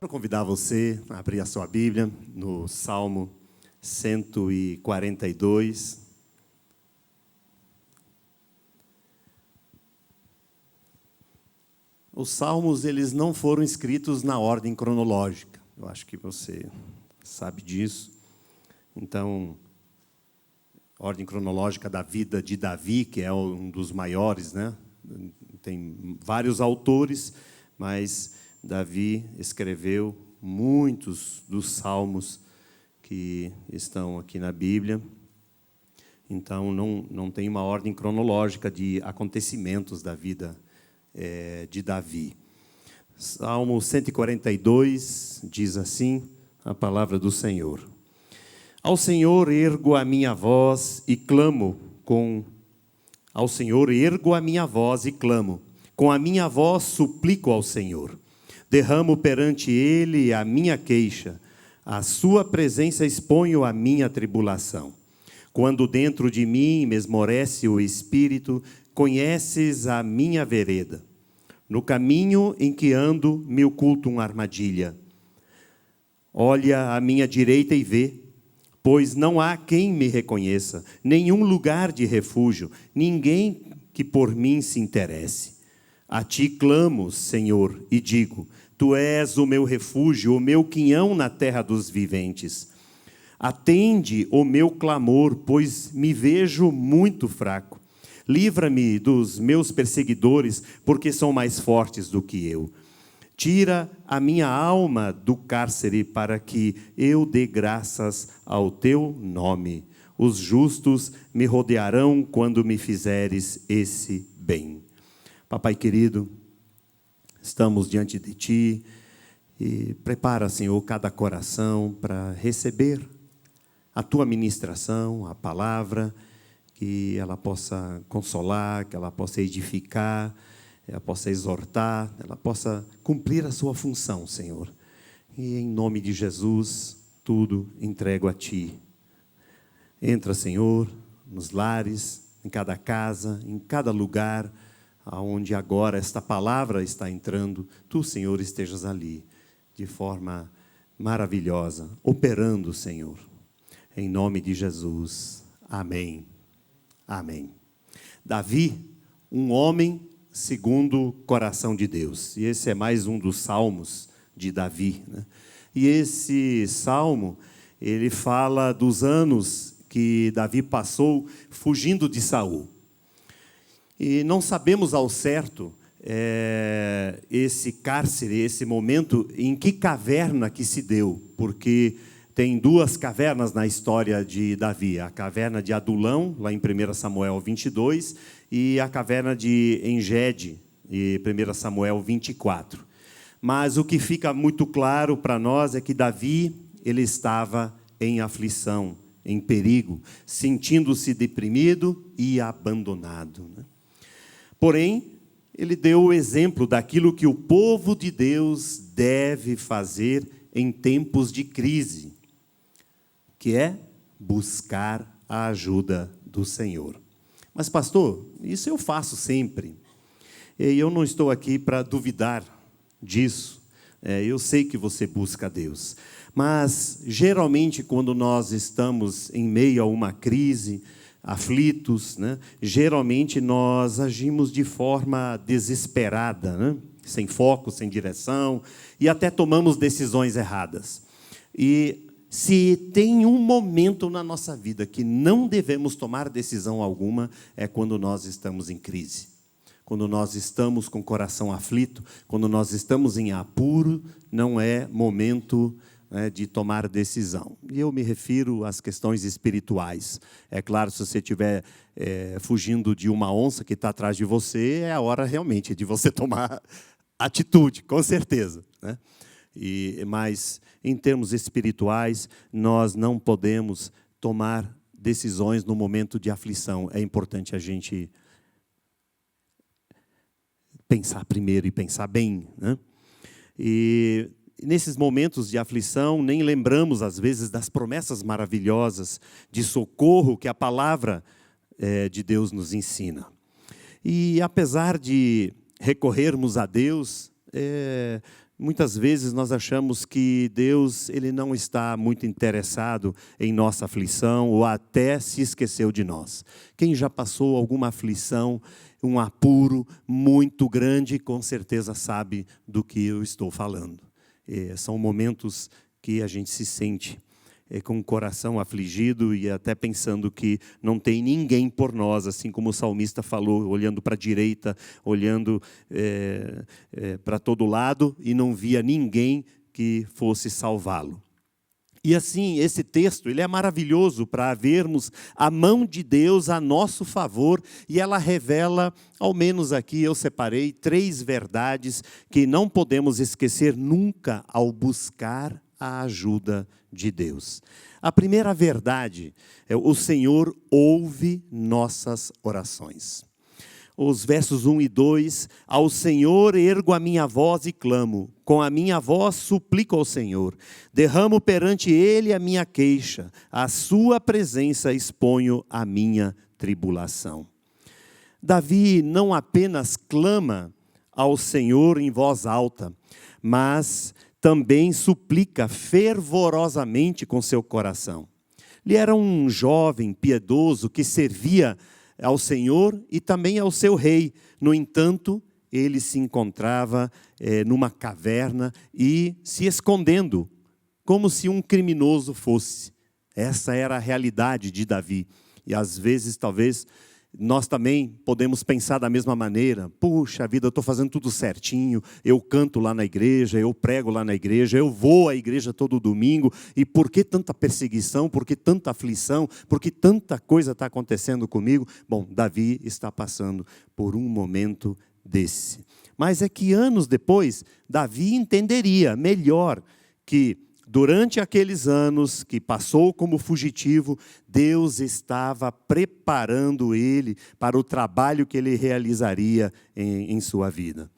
Quero convidar você a abrir a sua Bíblia no Salmo 142. Os salmos, eles não foram escritos na ordem cronológica. Eu acho que você sabe disso. Então, a ordem cronológica da vida de Davi, que é um dos maiores, né? Tem vários autores, mas Davi escreveu muitos dos salmos que estão aqui na Bíblia. Então, não tem uma ordem cronológica de acontecimentos da vida de Davi. Salmo 142 diz assim a palavra do Senhor. Ao Senhor ergo a minha voz e clamo Ao Senhor ergo a minha voz e clamo. Com a minha voz suplico ao Senhor. Derramo perante Ele a minha queixa. À sua presença exponho a minha tribulação. Quando dentro de mim me esmorece o espírito, conheces a minha vereda. No caminho em que ando, me oculto uma armadilha. Olha à minha direita e vê, pois não há quem me reconheça, nenhum lugar de refúgio, ninguém que por mim se interesse. A ti clamo, Senhor, e digo, tu és o meu refúgio, o meu quinhão na terra dos viventes. Atende o meu clamor, pois me vejo muito fraco. Livra-me dos meus perseguidores, porque são mais fortes do que eu. Tira a minha alma do cárcere, para que eu dê graças ao teu nome. Os justos me rodearão quando me fizeres esse bem. Papai querido, estamos diante de Ti e prepara, Senhor, cada coração para receber a Tua ministração, a palavra, que ela possa consolar, que ela possa edificar, ela possa exortar, ela possa cumprir a sua função, Senhor. E em nome de Jesus, tudo entrego a Ti. Entra, Senhor, nos lares, em cada casa, em cada lugar, aonde agora esta palavra está entrando, Tu, Senhor, estejas ali, de forma maravilhosa, operando, Senhor. Em nome de Jesus. Amém. Amém. Davi, um homem segundo o coração de Deus. E esse é mais um dos salmos de Davi, né? E esse salmo, ele fala dos anos que Davi passou fugindo de Saul. E não sabemos ao certo esse cárcere, esse momento, em que caverna que se deu, porque tem duas cavernas na história de Davi, a caverna de Adulão, lá em 1 Samuel 22, e a caverna de Engede, em 1 Samuel 24. Mas o que fica muito claro para nós é que Davi, ele estava em aflição, em perigo, sentindo-se deprimido e abandonado, né? Porém, ele deu o exemplo daquilo que o povo de Deus deve fazer em tempos de crise, que é buscar a ajuda do Senhor. Mas, pastor, isso eu faço sempre. E eu não estou aqui para duvidar disso. Eu sei que você busca a Deus. Mas, geralmente, quando nós estamos em meio a uma crise, aflitos, né, geralmente nós agimos de forma desesperada, né, sem foco, sem direção, e até tomamos decisões erradas. E se tem um momento na nossa vida que não devemos tomar decisão alguma, é quando nós estamos em crise. Quando nós estamos com o coração aflito, quando nós estamos em apuro, não é momento de tomar decisão. E eu me refiro às questões espirituais. É claro, se você estiver fugindo de uma onça que está atrás de você, é a hora realmente de você tomar atitude, com certeza, né? Mas, em termos espirituais, nós não podemos tomar decisões no momento de aflição. É importante a gente pensar primeiro e pensar bem, né? E nesses momentos de aflição, nem lembramos, às vezes, das promessas maravilhosas de socorro que a palavra de Deus nos ensina. E, apesar de recorrermos a Deus, Muitas vezes nós achamos que Deus ele não está muito interessado em nossa aflição ou até se esqueceu de nós. Quem já passou alguma aflição, um apuro muito grande, com certeza sabe do que eu estou falando. São momentos que a gente se sente com o coração afligido e até pensando que não tem ninguém por nós, assim como o salmista falou, olhando para a direita, olhando para todo lado e não via ninguém que fosse salvá-lo. E assim, esse texto ele é maravilhoso para vermos a mão de Deus a nosso favor e ela revela, ao menos aqui eu separei, 3 verdades que não podemos esquecer nunca ao buscar a ajuda de Deus. A primeira verdade é: o Senhor ouve nossas orações. Os versos 1 e 2, ao Senhor ergo a minha voz e clamo, com a minha voz suplico ao Senhor, derramo perante Ele a minha queixa, à sua presença exponho a minha tribulação. Davi não apenas clama ao Senhor em voz alta, mas também suplica fervorosamente com seu coração. Ele era um jovem piedoso que servia ao Senhor e também ao seu rei. No entanto, ele se encontrava numa caverna e se escondendo, como se um criminoso fosse. Essa era a realidade de Davi. E às vezes, talvez, nós também podemos pensar da mesma maneira. Puxa vida, eu estou fazendo tudo certinho, eu canto lá na igreja, eu prego lá na igreja, eu vou à igreja todo domingo, e por que tanta perseguição, por que tanta aflição, por que tanta coisa está acontecendo comigo? Bom, Davi está passando por um momento desse. Mas é que anos depois, Davi entenderia melhor que durante aqueles anos que passou como fugitivo, Deus estava preparando ele para o trabalho que ele realizaria em sua vida.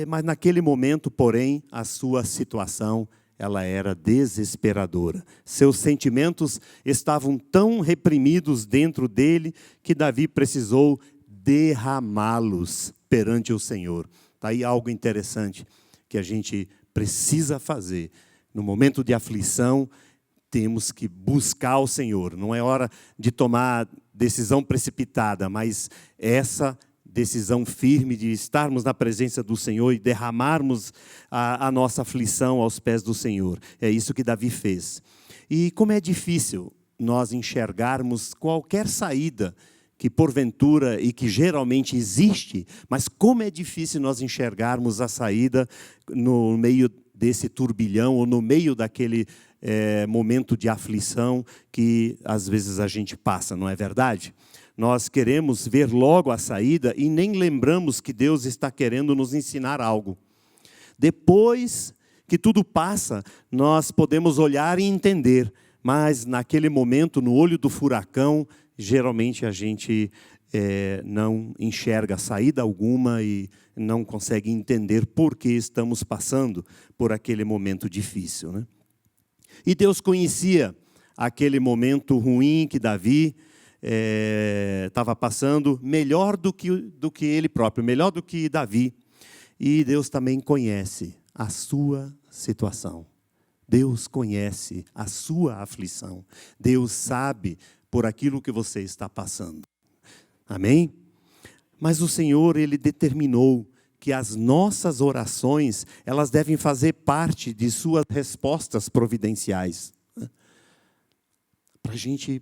Mas naquele momento, porém, a sua situação ela era desesperadora. Seus sentimentos estavam tão reprimidos dentro dele que Davi precisou derramá-los perante o Senhor. Está aí algo interessante que a gente precisa fazer. No momento de aflição, temos que buscar o Senhor. Não é hora de tomar decisão precipitada, mas essa decisão firme de estarmos na presença do Senhor e derramarmos a nossa aflição aos pés do Senhor. É isso que Davi fez. E como é difícil nós enxergarmos qualquer saída que porventura e que geralmente existe, mas como é difícil nós enxergarmos a saída no meio desse turbilhão ou no meio daquele momento de aflição que às vezes a gente passa, não é verdade? Nós queremos ver logo a saída e nem lembramos que Deus está querendo nos ensinar algo. Depois que tudo passa, nós podemos olhar e entender, mas naquele momento, no olho do furacão, geralmente a gente não enxerga saída alguma e não consegue entender por que estamos passando por aquele momento difícil, né? E Deus conhecia aquele momento ruim que Davi estava passando melhor do que ele próprio, melhor do que Davi. E Deus também conhece a sua situação. Deus conhece a sua aflição. Deus sabe por aquilo que você está passando. Amém? Mas o Senhor, Ele determinou que as nossas orações, elas devem fazer parte de suas respostas providenciais. Para a gente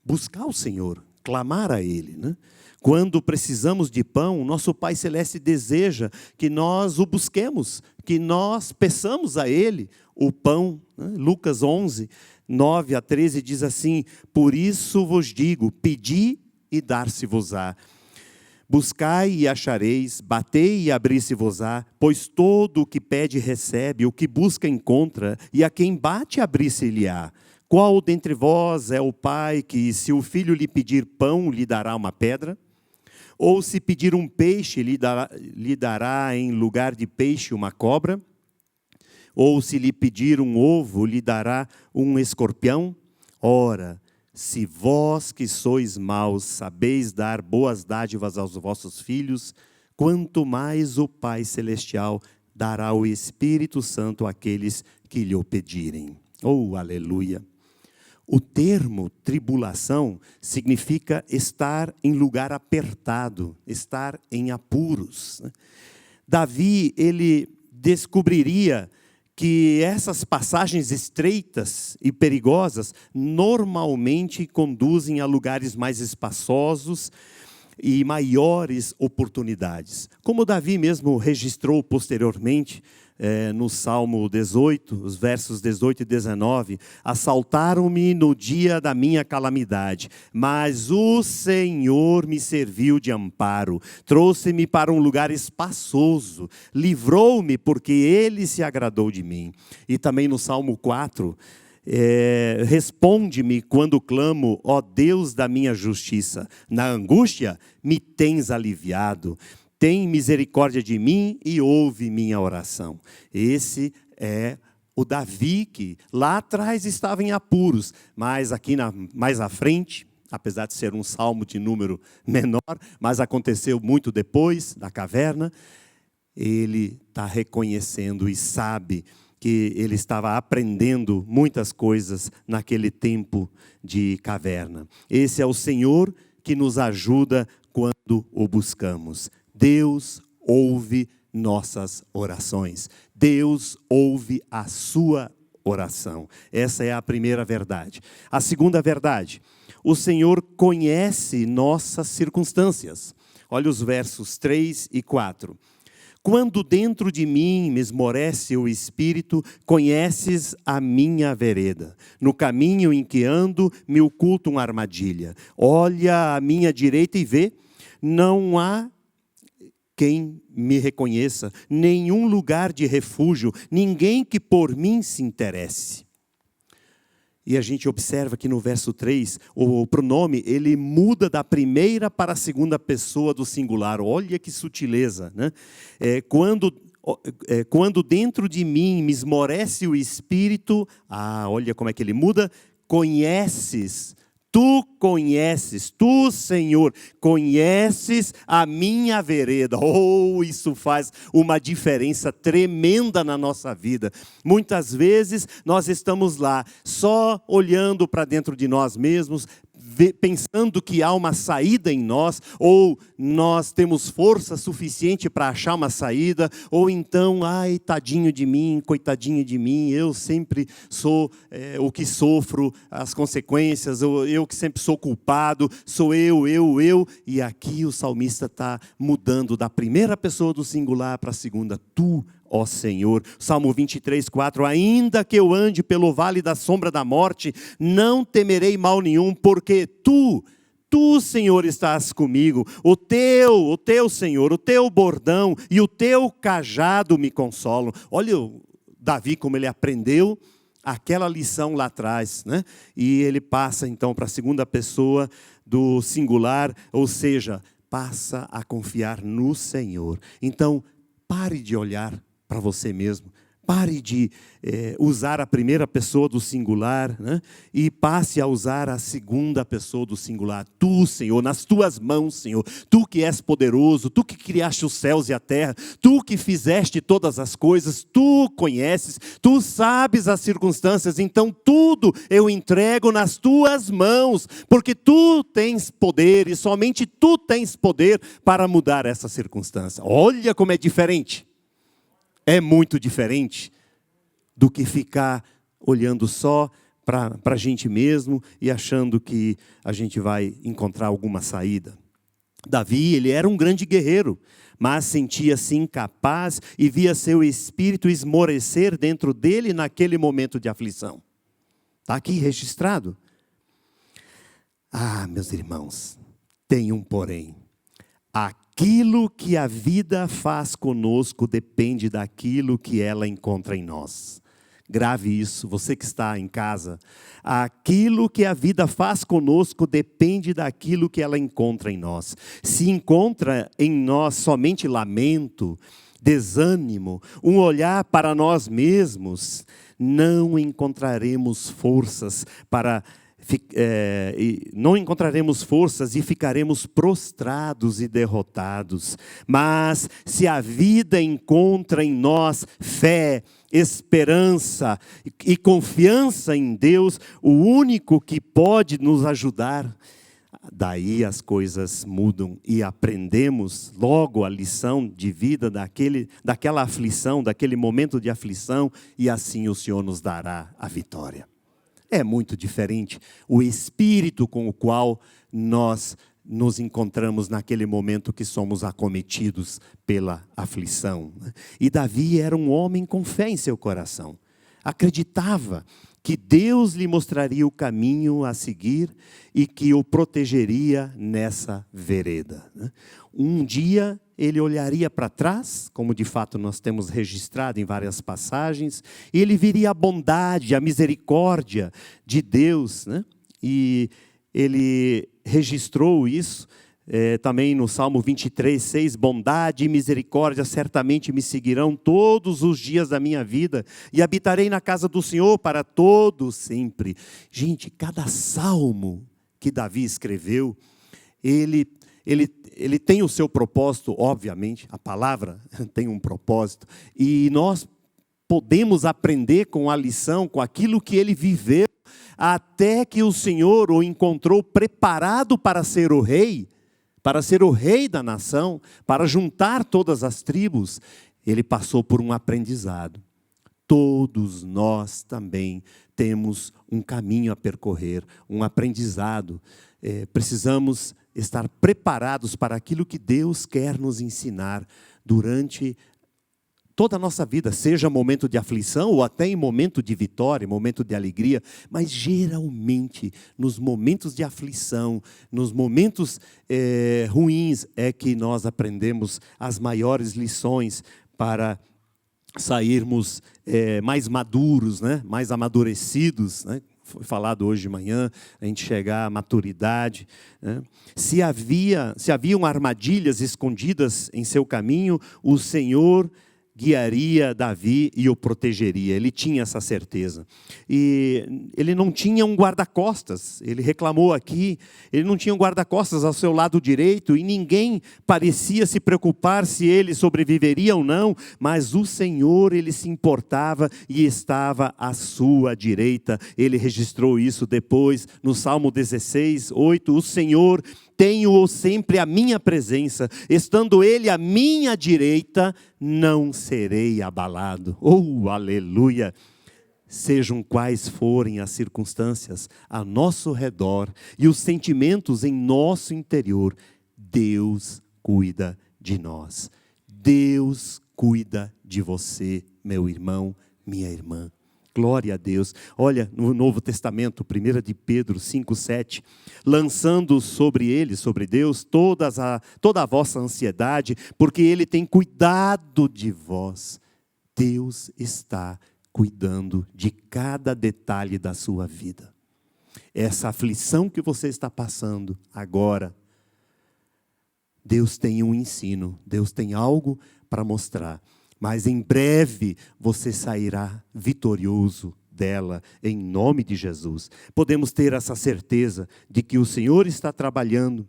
buscar o Senhor, clamar a Ele, né? Quando precisamos de pão, nosso Pai Celeste deseja que nós o busquemos, que nós peçamos a Ele o pão, né? Lucas 11, 9 a 13 diz assim: por isso vos digo, pedi e dar-se-vos-á. Buscai e achareis, batei e abrir-se-vos-á, pois todo o que pede recebe, o que busca encontra, e a quem bate abrir-se-lhe-á. Qual dentre vós é o pai que, se o filho lhe pedir pão, lhe dará uma pedra? Ou se pedir um peixe, lhe dará em lugar de peixe uma cobra? Ou se lhe pedir um ovo, lhe dará um escorpião? Ora, se vós que sois maus sabeis dar boas dádivas aos vossos filhos, quanto mais o Pai Celestial dará o Espírito Santo àqueles que lhe o pedirem. Oh, aleluia! O termo tribulação significa estar em lugar apertado, estar em apuros. Davi, ele descobriria que essas passagens estreitas e perigosas normalmente conduzem a lugares mais espaçosos e maiores oportunidades. Como Davi mesmo registrou posteriormente, no Salmo 18, os versos 18 e 19, assaltaram-me no dia da minha calamidade, mas o Senhor me serviu de amparo, trouxe-me para um lugar espaçoso, livrou-me porque Ele se agradou de mim. E também no Salmo 4, responde-me quando clamo, ó Deus da minha justiça, na angústia me tens aliviado. Tem misericórdia de mim e ouve minha oração. Esse é o Davi que lá atrás estava em apuros, mas aqui mais à frente, apesar de ser um salmo de número menor, mas aconteceu muito depois da caverna, ele está reconhecendo e sabe que ele estava aprendendo muitas coisas naquele tempo de caverna. Esse é o Senhor que nos ajuda quando o buscamos. Deus ouve nossas orações. Deus ouve a sua oração. Essa é a primeira verdade. A segunda verdade, o Senhor conhece nossas circunstâncias. Olha os versos 3 e 4. Quando dentro de mim me esmorece o espírito, conheces a minha vereda. No caminho em que ando, me oculta uma armadilha. Olha à minha direita e vê, não há quem me reconheça, nenhum lugar de refúgio, ninguém que por mim se interesse. E a gente observa que no verso 3, o pronome, ele muda da primeira para a segunda pessoa do singular. Olha que sutileza, né? Quando dentro de mim me esmorece o espírito, olha como é que ele muda, conheces. Tu, Senhor, conheces a minha vereda. Oh, isso faz uma diferença tremenda na nossa vida. Muitas vezes nós estamos lá, só olhando para dentro de nós mesmos, pensando que há uma saída em nós, ou nós temos força suficiente para achar uma saída, ou então, tadinho de mim, coitadinho de mim, eu sempre sou o que sofro as consequências, eu que sempre sou culpado, sou eu, e aqui o salmista está mudando da primeira pessoa do singular para a segunda, tu, ó Senhor. Salmo 23, 4, ainda que eu ande pelo vale da sombra da morte, não temerei mal nenhum, porque tu, Senhor, estás comigo, o teu Senhor, o teu bordão e o teu cajado me consolam. Olha o Davi como ele aprendeu aquela lição lá atrás, né? E ele passa então para a segunda pessoa do singular, ou seja, passa a confiar no Senhor. Então, pare de olhar para você mesmo. Pare de usar a primeira pessoa do singular, né? E passe a usar a segunda pessoa do singular. Tu, Senhor, nas tuas mãos, Senhor. Tu que és poderoso, tu que criaste os céus e a terra, tu que fizeste todas as coisas, tu conheces, tu sabes as circunstâncias, então tudo eu entrego nas tuas mãos, porque tu tens poder e somente tu tens poder para mudar essa circunstância. Olha como é diferente. É muito diferente do que ficar olhando só para a gente mesmo e achando que a gente vai encontrar alguma saída. Davi, ele era um grande guerreiro, mas sentia-se incapaz e via seu espírito esmorecer dentro dele naquele momento de aflição. Está aqui registrado. Meus irmãos, tem um porém. Aquilo que a vida faz conosco depende daquilo que ela encontra em nós. Grave isso, você que está em casa. Aquilo que a vida faz conosco depende daquilo que ela encontra em nós. Se encontra em nós somente lamento, desânimo, um olhar para nós mesmos, não encontraremos forças para não encontraremos forças e ficaremos prostrados e derrotados. Mas se a vida encontra em nós fé, esperança e confiança em Deus, o único que pode nos ajudar, daí as coisas mudam e aprendemos logo a lição de vida daquela aflição, daquele momento de aflição, e assim o Senhor nos dará a vitória. É muito diferente o espírito com o qual nós nos encontramos naquele momento que somos acometidos pela aflição. E Davi era um homem com fé em seu coração. Acreditava que Deus lhe mostraria o caminho a seguir e que o protegeria nessa vereda. Um dia ele olharia para trás, como de fato nós temos registrado em várias passagens, e ele viria a bondade, a misericórdia de Deus, né? E ele registrou isso também no Salmo 23, 6, bondade e misericórdia certamente me seguirão todos os dias da minha vida, e habitarei na casa do Senhor para todo sempre. Gente, cada salmo que Davi escreveu, ele tem o seu propósito, obviamente, a palavra tem um propósito, e nós podemos aprender com a lição, com aquilo que ele viveu, até que o Senhor o encontrou preparado para ser o rei da nação, para juntar todas as tribos. Ele passou por um aprendizado. Todos nós também temos um caminho a percorrer, um aprendizado. Precisamos estar preparados para aquilo que Deus quer nos ensinar durante toda a nossa vida, seja momento de aflição ou até em momento de vitória, momento de alegria, mas geralmente nos momentos de aflição, nos momentos ruins, é que nós aprendemos as maiores lições para sairmos mais maduros, né? Mais amadurecidos, né? Foi falado hoje de manhã, a gente chegar à maturidade, né? Se haviam armadilhas escondidas em seu caminho, o Senhor guiaria Davi e o protegeria. Ele tinha essa certeza. E ele não tinha um guarda-costas. Ele reclamou aqui, ele não tinha um guarda-costas ao seu lado direito, e ninguém parecia se preocupar se ele sobreviveria ou não, mas o Senhor, ele se importava e estava à sua direita. Ele registrou isso depois no Salmo 16, 8, o Senhor tenho sempre à minha presença, estando Ele à minha direita, não serei abalado. Oh, aleluia! Sejam quais forem as circunstâncias a nosso redor e os sentimentos em nosso interior, Deus cuida de nós. Deus cuida de você, meu irmão, minha irmã. Glória a Deus. Olha, no Novo Testamento, 1 de Pedro 5,7, lançando sobre ele, sobre Deus, toda a vossa ansiedade, porque Ele tem cuidado de vós. Deus está cuidando de cada detalhe da sua vida. Essa aflição que você está passando agora, Deus tem um ensino, Deus tem algo para mostrar. Mas em breve você sairá vitorioso dela, em nome de Jesus. Podemos ter essa certeza de que o Senhor está trabalhando,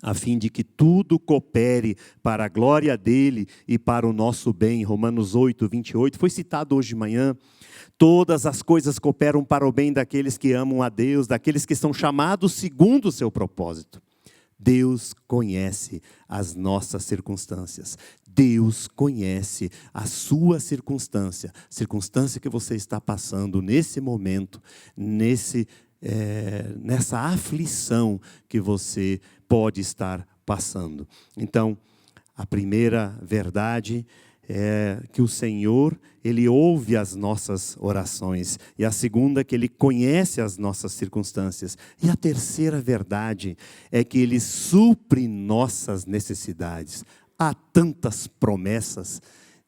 a fim de que tudo coopere para a glória dEle e para o nosso bem. Romanos 8, 28, foi citado hoje de manhã. Todas as coisas cooperam para o bem daqueles que amam a Deus, daqueles que são chamados segundo o seu propósito. Deus conhece as nossas circunstâncias. Deus conhece a sua circunstância que você está passando nesse momento, nessa aflição que você pode estar passando. Então, a primeira verdade é que o Senhor, Ele ouve as nossas orações. E a segunda é que Ele conhece as nossas circunstâncias. E a terceira verdade é que Ele supre nossas necessidades. Há tantas promessas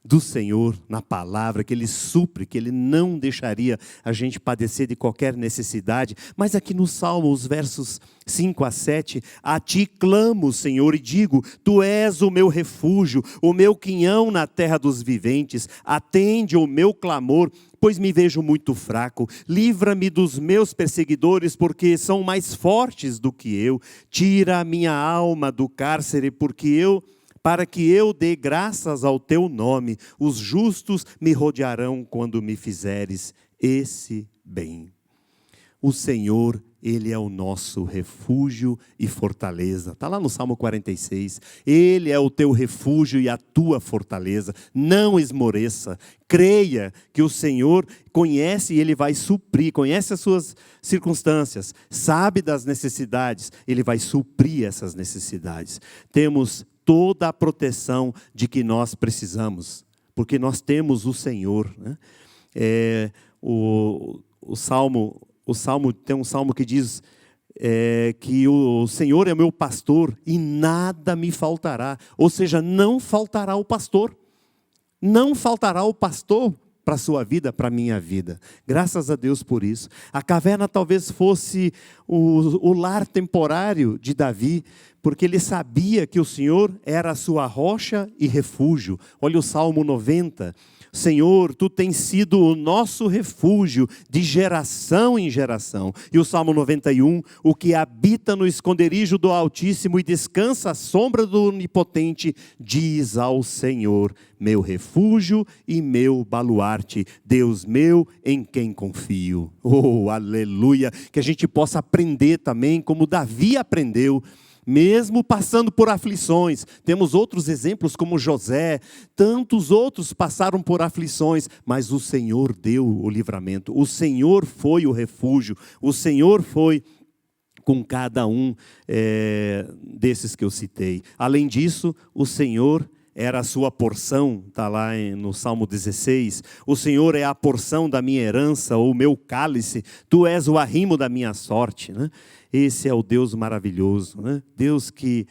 do Senhor na palavra, que Ele supre, que Ele não deixaria a gente padecer de qualquer necessidade. Mas aqui no Salmo, os versos 5 a 7, a Ti clamo, Senhor, e digo, Tu és o meu refúgio, o meu quinhão na terra dos viventes. Atende o meu clamor, pois me vejo muito fraco. Livra-me dos meus perseguidores, porque são mais fortes do que eu. Tira a minha alma do cárcere, para que eu dê graças ao teu nome. Os justos me rodearão quando me fizeres esse bem. O Senhor, Ele é o nosso refúgio e fortaleza. Está lá no Salmo 46. Ele é o teu refúgio e a tua fortaleza. Não esmoreça. Creia que o Senhor conhece e Ele vai suprir. Conhece as suas circunstâncias. Sabe das necessidades. Ele vai suprir essas necessidades. Temos toda a proteção de que nós precisamos, porque nós temos o Senhor, né? O Salmo tem um salmo que diz que o Senhor é meu pastor e nada me faltará. Ou seja, não faltará o pastor. Não faltará o pastor para a sua vida, para a minha vida. Graças a Deus por isso. A caverna talvez fosse o lar temporário de Davi, porque ele sabia que o Senhor era a sua rocha e refúgio. Olha o Salmo 90. Senhor, Tu tens sido o nosso refúgio de geração em geração. E o Salmo 91, o que habita no esconderijo do Altíssimo e descansa à sombra do Onipotente, diz ao Senhor, meu refúgio e meu baluarte, Deus meu em quem confio. Oh, aleluia! Que a gente possa aprender também como Davi aprendeu, mesmo passando por aflições. Temos outros exemplos como José, tantos outros passaram por aflições, mas o Senhor deu o livramento, o Senhor foi o refúgio, o Senhor foi com cada um desses que eu citei. Além disso, o Senhor era a sua porção, está lá no Salmo 16, o Senhor é a porção da minha herança, ou o meu cálice, Tu és o arrimo da minha sorte, né? Esse é o Deus maravilhoso, né? Deus que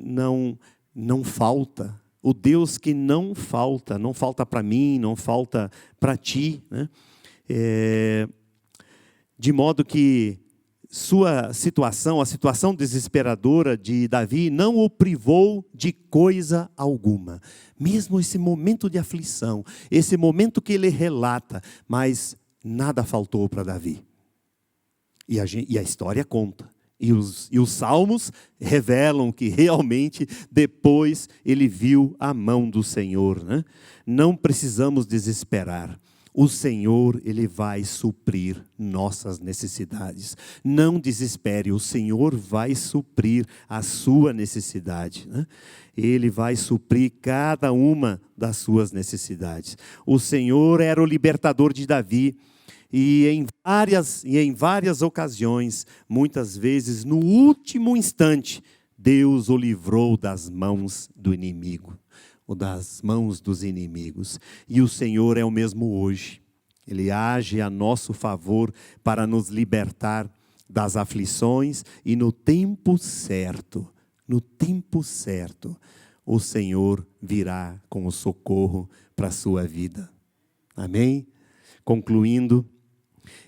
não falta, o Deus que não falta para mim, não falta para ti, né? De modo que sua situação, a situação desesperadora de Davi, não o privou de coisa alguma. Mesmo esse momento de aflição, esse momento que ele relata, mas nada faltou para Davi. E a história conta. E os salmos revelam que realmente depois ele viu a mão do Senhor, né? Não precisamos desesperar. O Senhor, Ele vai suprir nossas necessidades. Não desespere, o Senhor vai suprir a sua necessidade, né? Ele vai suprir cada uma das suas necessidades. O Senhor era o libertador de Davi. E em várias ocasiões, muitas vezes, no último instante, Deus o livrou das mãos do inimigo, ou das mãos dos inimigos. E o Senhor é o mesmo hoje. Ele age a nosso favor para nos libertar das aflições e no tempo certo, o Senhor virá com o socorro para a sua vida. Amém? Concluindo,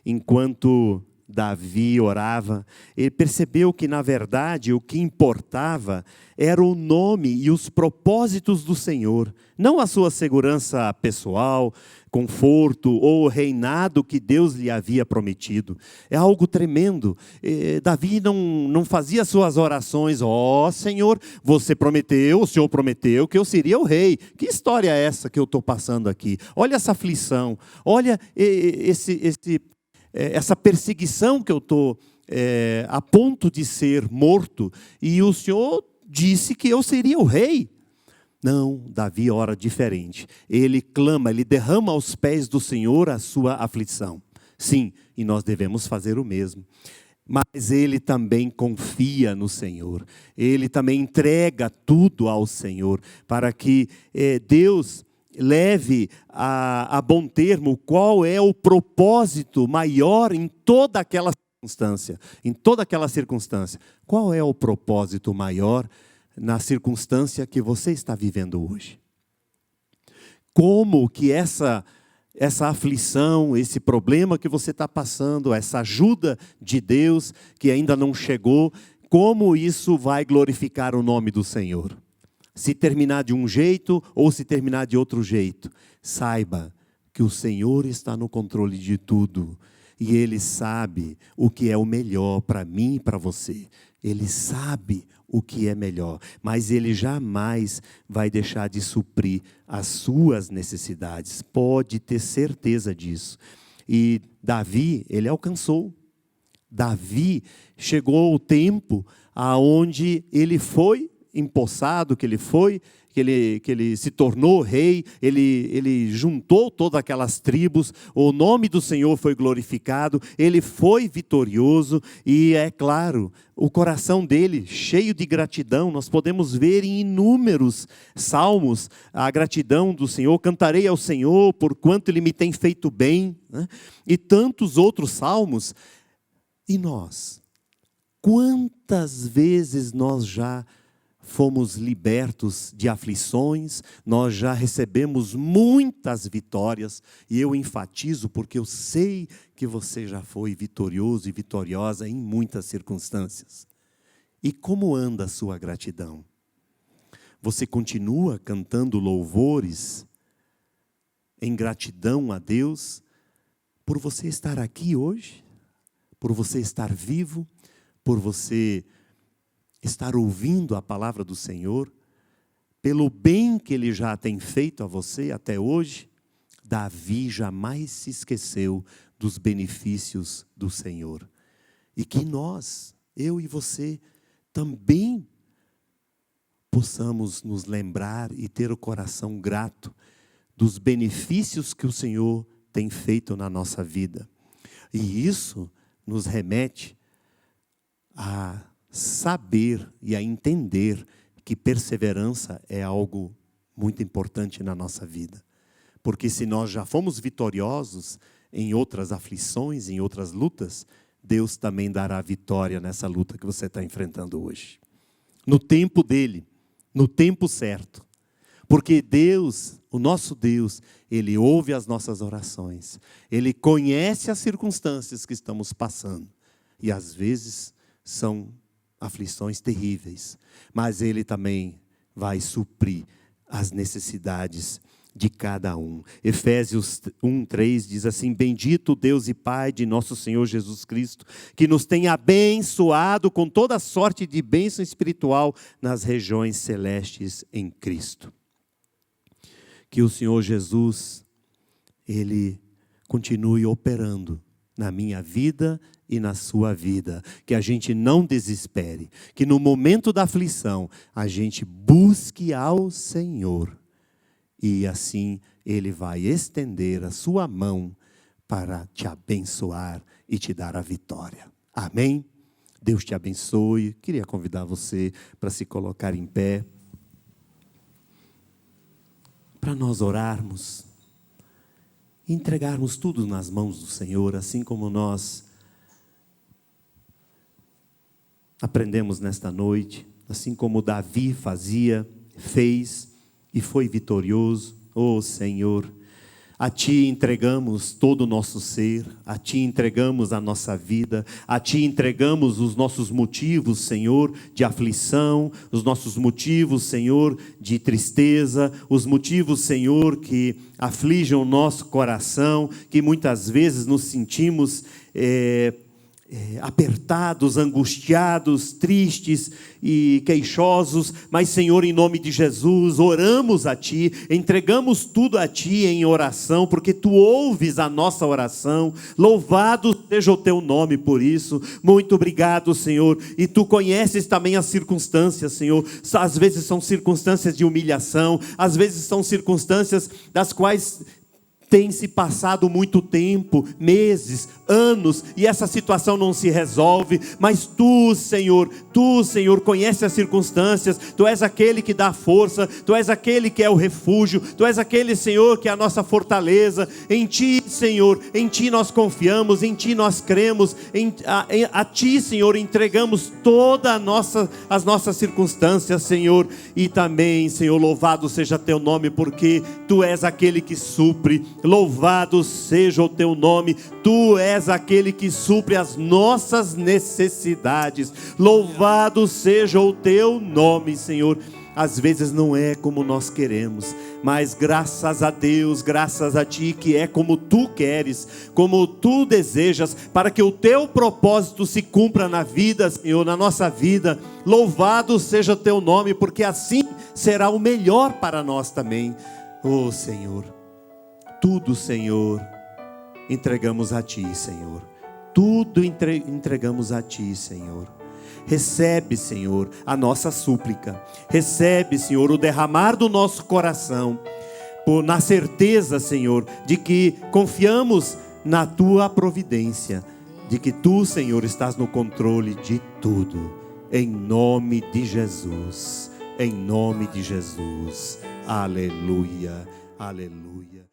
enquanto Davi orava, ele percebeu que, na verdade, o que importava era o nome e os propósitos do Senhor, não a sua segurança pessoal, conforto ou reinado que Deus lhe havia prometido. É algo tremendo. Davi não fazia suas orações, Senhor, você prometeu, o Senhor prometeu que eu seria o rei. Que história é essa que eu estou passando aqui? Olha essa aflição, olha essa perseguição que eu estou a ponto de ser morto, e o Senhor disse que eu seria o rei. Não, Davi ora diferente. Ele clama, ele derrama aos pés do Senhor a sua aflição. Sim, e nós devemos fazer o mesmo. Mas ele também confia no Senhor. Ele também entrega tudo ao Senhor, para que Deus leve a bom termo qual é o propósito maior em toda aquela circunstância. Em toda aquela circunstância. Qual é o propósito maior na circunstância que você está vivendo hoje? como que essa aflição, esse problema que você está passando, essa ajuda de Deus que ainda não chegou, como isso vai glorificar o nome do Senhor. Se terminar de um jeito ou se terminar de outro jeito, saiba que o Senhor está no controle de tudo. E Ele sabe o que é o melhor para mim e para você. Ele sabe o que é melhor, mas Ele jamais vai deixar de suprir as suas necessidades. Pode ter certeza disso. E Davi, ele alcançou. Davi chegou ao tempo aonde ele foi empossado, que ele se tornou rei, ele juntou todas aquelas tribos, o nome do Senhor foi glorificado, ele foi vitorioso e, é claro, o coração dele cheio de gratidão. Nós podemos ver em inúmeros salmos a gratidão do Senhor. Cantarei ao Senhor por quanto Ele me tem feito bem, né? E tantos outros salmos. E nós? Quantas vezes nós já fomos libertos de aflições, nós já recebemos muitas vitórias, e eu enfatizo porque eu sei que você já foi vitorioso e vitoriosa em muitas circunstâncias. E como anda a sua gratidão? Você continua cantando louvores em gratidão a Deus por você estar aqui hoje, por você estar vivo, por você estar ouvindo a palavra do Senhor, pelo bem que Ele já tem feito a você até hoje? Davi jamais se esqueceu dos benefícios do Senhor. E que nós, eu e você, também possamos nos lembrar e ter o coração grato dos benefícios que o Senhor tem feito na nossa vida. E isso nos remete a saber e a entender que perseverança é algo muito importante na nossa vida. Porque se nós já fomos vitoriosos em outras aflições, em outras lutas, Deus também dará vitória nessa luta que você está enfrentando hoje. No tempo dEle, no tempo certo. Porque Deus, o nosso Deus, Ele ouve as nossas orações. Ele conhece as circunstâncias que estamos passando. E às vezes são aflições terríveis, mas Ele também vai suprir as necessidades de cada um. Efésios 1:3 diz assim: bendito Deus e Pai de nosso Senhor Jesus Cristo, que nos tem abençoado com toda sorte de bênção espiritual nas regiões celestes em Cristo. Que o Senhor Jesus, Ele continue operando na minha vida e na sua vida, que a gente não desespere, que no momento da aflição, a gente busque ao Senhor, e assim Ele vai estender a sua mão para te abençoar e te dar a vitória. Amém? Deus te abençoe. Queria convidar você para se colocar em pé, para nós orarmos, e entregarmos tudo nas mãos do Senhor, assim como nós aprendemos nesta noite, assim como Davi fez e foi vitorioso. Oh Senhor, a Ti entregamos todo o nosso ser, a Ti entregamos a nossa vida, a Ti entregamos os nossos motivos, Senhor, de aflição, os nossos motivos, Senhor, de tristeza, os motivos, Senhor, que afligem o nosso coração, que muitas vezes nos sentimos apertados, angustiados, tristes e queixosos, mas Senhor, em nome de Jesus, oramos a Ti, entregamos tudo a Ti em oração, porque Tu ouves a nossa oração. Louvado seja o Teu nome por isso. Muito obrigado, Senhor, e Tu conheces também as circunstâncias, Senhor. Às vezes são circunstâncias de humilhação, às vezes são circunstâncias das quais Tem se passado muito tempo, meses, anos, e essa situação não se resolve, mas Tu, Senhor, conhece as circunstâncias, Tu és aquele que dá força, Tu és aquele que é o refúgio, Tu és aquele, Senhor, que é a nossa fortaleza. Em Ti, Senhor, em Ti nós confiamos, em Ti nós cremos, a Ti, Senhor, entregamos todas as nossas circunstâncias, Senhor, e também, Senhor, louvado seja Teu nome, porque Tu és aquele que supre. Louvado seja o Teu nome, Tu és aquele que supre as nossas necessidades. Louvado seja o Teu nome, Senhor. Às vezes não é como nós queremos, mas graças a Deus, graças a Ti, que é como Tu queres, como Tu desejas, para que o Teu propósito se cumpra na vida, Senhor, na nossa vida. Louvado seja o Teu nome, porque assim será o melhor para nós também. Oh, Senhor, tudo, Senhor, entregamos a Ti, Senhor. Tudo entregamos a Ti, Senhor. Recebe, Senhor, a nossa súplica. Recebe, Senhor, o derramar do nosso coração, na certeza, Senhor, de que confiamos na Tua providência, de que Tu, Senhor, estás no controle de tudo. Em nome de Jesus. Em nome de Jesus. Aleluia. Aleluia.